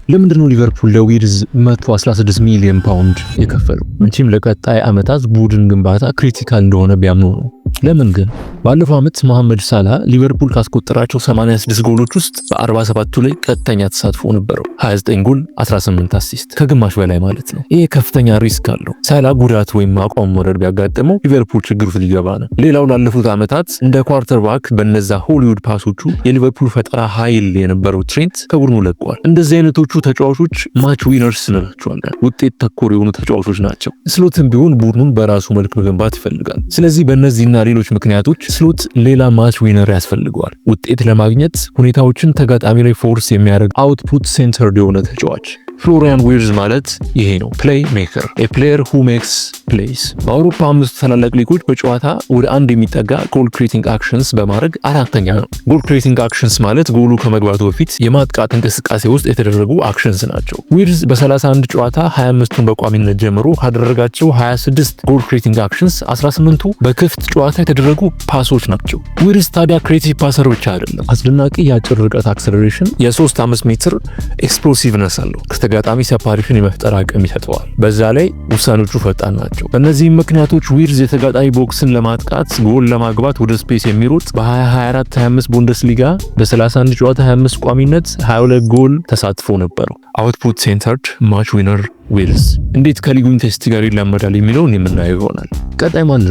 ለምንድነው ሊቨርፑል ለዊርዝ 116 ሚሊዮን ፓውንድ የከፈለው? መቼም ለቀጣይ ዓመታት ቡድን ግንባታ ክሪቲካል እንደሆነ ቢያምኑ ነው። ለምን ግን? ባለፈው ዓመት መሐመድ ሳላህ ሊቨርፑል ካስቆጠራቸው 86 ጎሎች ውስጥ በ47ቱ ላይ ቀጥተኛ ተሳትፎ ነበረው። 29 ጎል፣ 18 አሲስት፣ ከግማሽ በላይ ማለት ነው። ይሄ ከፍተኛ ሪስክ አለው። ሳላህ ጉዳት ወይም አቋም መውረድ ቢያጋጥመው ሊቨርፑል ችግር ውስጥ ሊገባ ነው። ሌላው ላለፉት ዓመታት እንደ ኳርተርባክ በነዛ ሆሊውድ ፓሶቹ የሊቨርፑል ፈጠራ ኃይል የነበረው ትሬንት ከቡድኑ ለቋል። እንደዚህ አይነቶቹ ተጫዋቾች ማች ዊነርስ እንላቸዋለን። ውጤት ተኮር የሆኑ ተጫዋቾች ናቸው። ስሎትም ቢሆን ቡድኑን በራሱ መልክ መገንባት ይፈልጋል። ስለዚህ በእነዚህና ሌሎች ምክንያቶች ስሎት ሌላ ማች ዊነር ያስፈልገዋል። ውጤት ለማግኘት ሁኔታዎችን ተጋጣሚ ላይ ፎርስ የሚያደርግ አውትፑት ሴንተርድ የሆነ ተጫዋች። ፍሎሪያን ዊርዝ ማለት ይሄ ነው። ፕሌይ ሜከር፣ ኤ ፕሌየር ሁ ሜክስ ፕሌይስ። በአውሮፓ 5 ታላላቅ ሊጎች በጨዋታ ወደ 1 የሚጠጋ ጎል ክሬቲንግ አክሽንስ በማድረግ 4ኛ ነው። ጎል ክሬቲንግ አክሽንስ ማለት ጎሉ ከመግባቱ በፊት የማጥቃት እንቅስቃሴ ውስጥ የተደረጉ አክሽንስ ናቸው። ዊርዝ በ31 ጨዋታ 25ቱን በቋሚነት ጀምሮ ካደረጋቸው 26 ጎል ክሬቲንግ አክሽንስ 18ቱ በክፍት ጨዋታ የተደረጉ ፓሶች ናቸው። ዊርዝ ታዲያ ክሬቲቭ ፓሰር ብቻ አይደለም፣ አስደናቂ የአጭር ርቀት አክሰለሬሽን፣ የ3-5 ሜትር ኤክስፕሎሲቭነስ አለው። ተጋጣሚ ሰፓሬሽን የመፍጠር አቅም ይሰጠዋል። በዛ ላይ ውሳኔዎቹ ፈጣን ናቸው። በእነዚህም ምክንያቶች ዊርዝ የተጋጣሚ ቦክስን ለማጥቃት ጎል ለማግባት ወደ ስፔስ የሚሮጥ በ2024-25 ቡንደስሊጋ በ31 ጨዋታ 25 ቋሚነት 22 ጎል ተሳትፎ ነበረው። አውትፑት ሴንተርድ ማች ዊነር ዊርዝ እንዴት ከሊጉ ኢንቴንሲቲ ጋር ይላመዳል የሚለውን የምናየው ይሆናል። ቀጣይ ማን